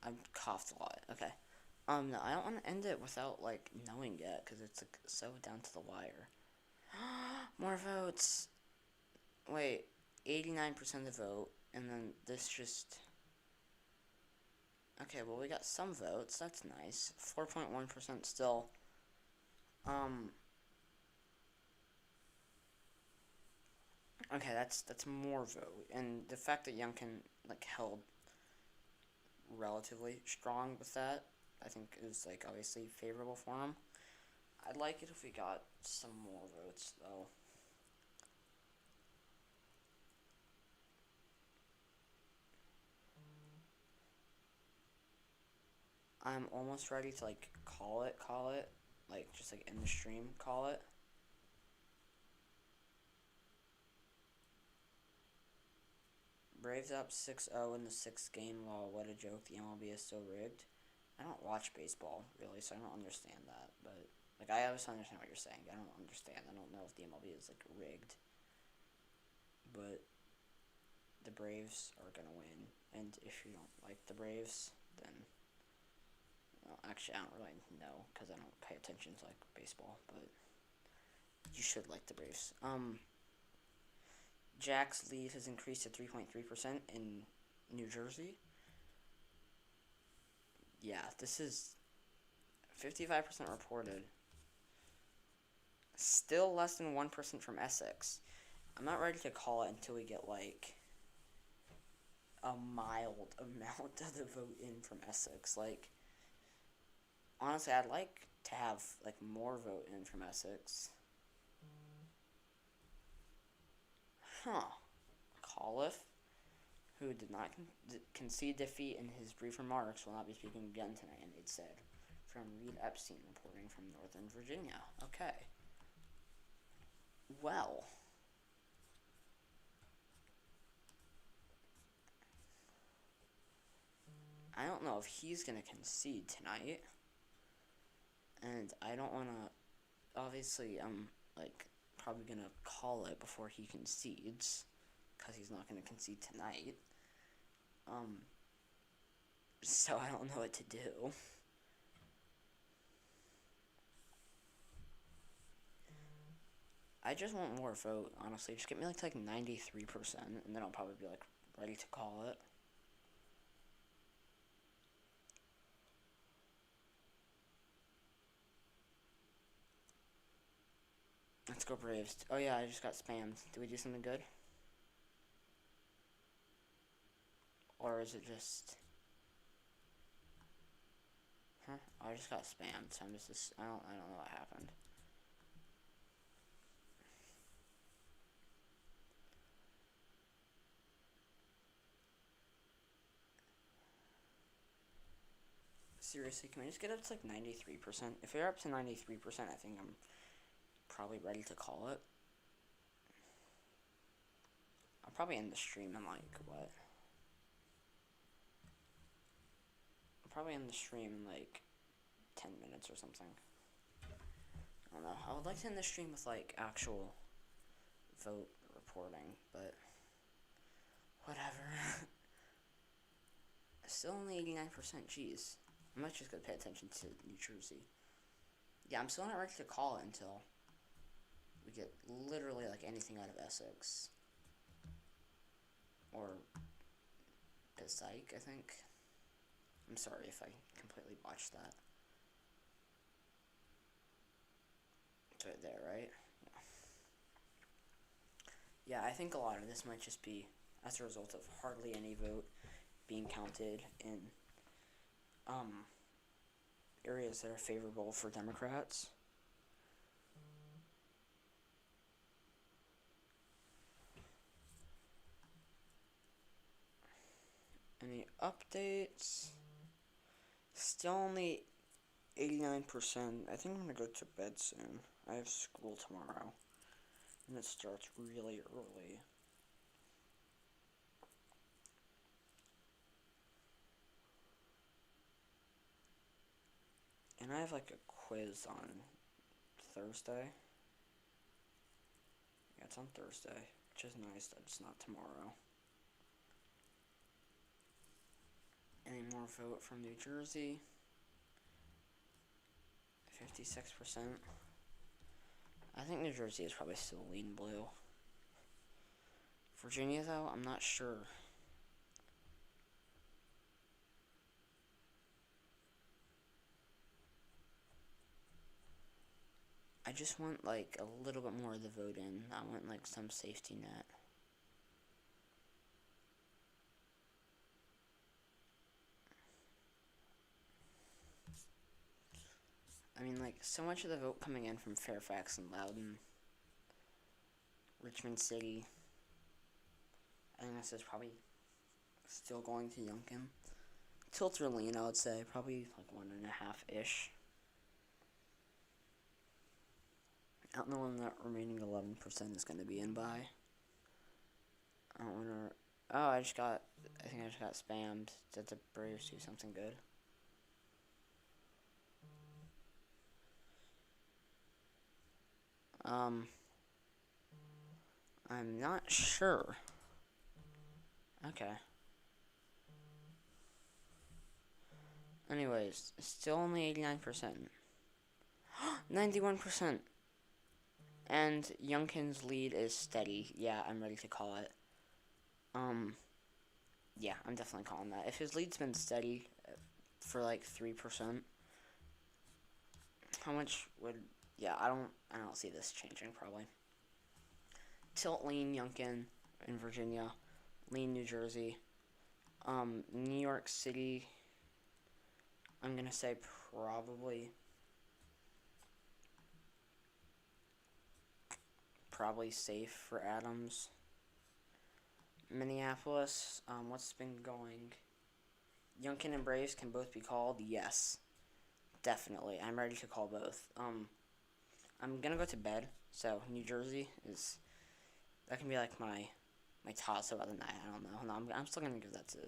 I've coughed a lot. Okay. No, I don't want to end it without, like, knowing yet, because it's, like, so down to the wire. More votes! Wait, 89% of the vote, and then this just... Okay, well, we got some votes. That's nice. 4.1% still. Okay, that's more vote, and the fact that Youngkin, like, held relatively strong with that, I think is, like, obviously favorable for him. I'd like it if we got some more votes, though. I'm almost ready to, like, call it, like, just, like, in the stream, call it. Braves up 6-0 in the 6th game. Lol, what a joke, the MLB is so rigged. I don't watch baseball, really, so I don't understand that, but, like, I obviously understand what you're saying. I don't understand. I don't know if the MLB is, like, rigged. But the Braves are gonna win, and if you don't like the Braves, then... Well, actually, I don't really know, because I don't pay attention to, like, baseball, but you should like the Braves. Jack's lead has increased to 3.3% in New Jersey. Yeah, this is 55% reported. Still less than 1% from Essex. I'm not ready to call it until we get, like, a mild amount of the vote in from Essex. Like, honestly, I'd like to have, like, more vote in from Essex. Huh. Caliph, who did not concede defeat in his brief remarks, will not be speaking again tonight, and it said. From Reed Epstein, reporting from Northern Virginia. Okay. Well. I don't know if he's going to concede tonight. And I don't want to... Obviously, I'm, like, probably going to call it before he concedes. Because he's not going to concede tonight. So I don't know what to do. I just want more vote, honestly. Just get me, like, to, like, 93%, and then I'll probably be, like, ready to call it. Let's go Braves. Oh, yeah, I just got spammed. Did we do something good? Or is it just... Huh? Oh, I just got spammed, so I'm just... I don't know what happened. Seriously, can we just get up to, like, 93%? If we're up to 93%, I think I'm probably ready to call it. I'll probably end the stream in, like, what? probably end the stream in like 10 minutes or something. I don't know. I would like to end the stream with like actual vote reporting, but whatever. Still only 89%. Jeez. I might just go pay attention to New Jersey. Yeah, I'm still not ready to call it until we get literally like anything out of Essex. Or Passaic, I think. I'm sorry if I completely botched that. It's right there, right? Yeah, I think a lot of this might just be as a result of hardly any vote being counted in areas that are favorable for Democrats. Any updates? Still only 89%. I think I'm gonna go to bed soon. I have school tomorrow, and it starts really early. And I have like a quiz on Thursday. Yeah, it's on Thursday, which is nice that it's not tomorrow. Any more vote from New Jersey? 56%. I think New Jersey is probably still lean blue. Virginia, though, I'm not sure. I just want, like, a little bit more of the vote in. I want, like, some safety net. I mean, like, so much of the vote coming in from Fairfax and Loudoun, Richmond City. I think this is probably still going to Yunkin. Tilt or lean, I would say. Probably, like, 1.5-ish. I don't know when that remaining 11% is going to be in by. I don't wanna... Oh, I think I just got spammed. Did the Braves do something good? I'm not sure. Okay. Anyways, still only 89%. 91%. And Youngkin's lead is steady. Yeah, I'm ready to call it. Yeah, I'm definitely calling that. If his lead's been steady for like 3%, how much would... Yeah, I don't see this changing, probably. Tilt lean Youngkin in Virginia. Lean New Jersey. New York City, I'm gonna say probably safe for Adams. Minneapolis, what's been going? Youngkin and Braves can both be called? Yes. Definitely. I'm ready to call both. I'm gonna go to bed, so New Jersey is... That can be like my toss-up of the night. I don't know. No, I'm still gonna give that to...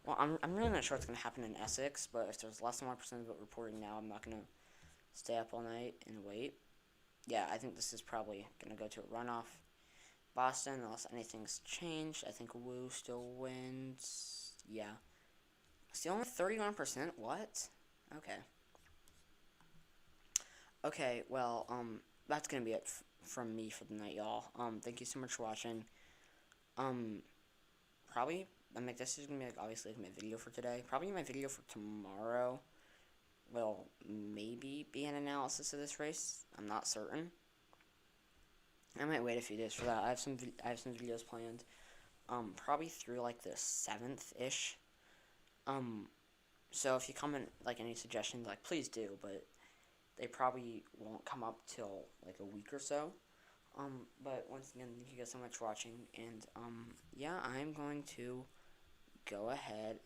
Well, I'm really not sure what's gonna happen in Essex, but if there's less than 1% of vote reporting now, I'm not gonna stay up all night and wait. Yeah, I think this is probably gonna go to a runoff. Boston, unless anything's changed. I think Wu still wins. Yeah. Still only 31%? What? Okay. Okay, well, that's gonna be it from me for the night, y'all. Thank you so much for watching. Probably, this is gonna be, like, obviously my video for today. Probably my video for tomorrow will maybe be an analysis of this race. I'm not certain. I might wait a few days for that. I have some videos planned. Probably through, like, the 7th-ish. So if you comment, like, any suggestions, like, please do, but they probably won't come up till, like, a week or so. But once again, thank you guys so much for watching, and, yeah, I'm going to go ahead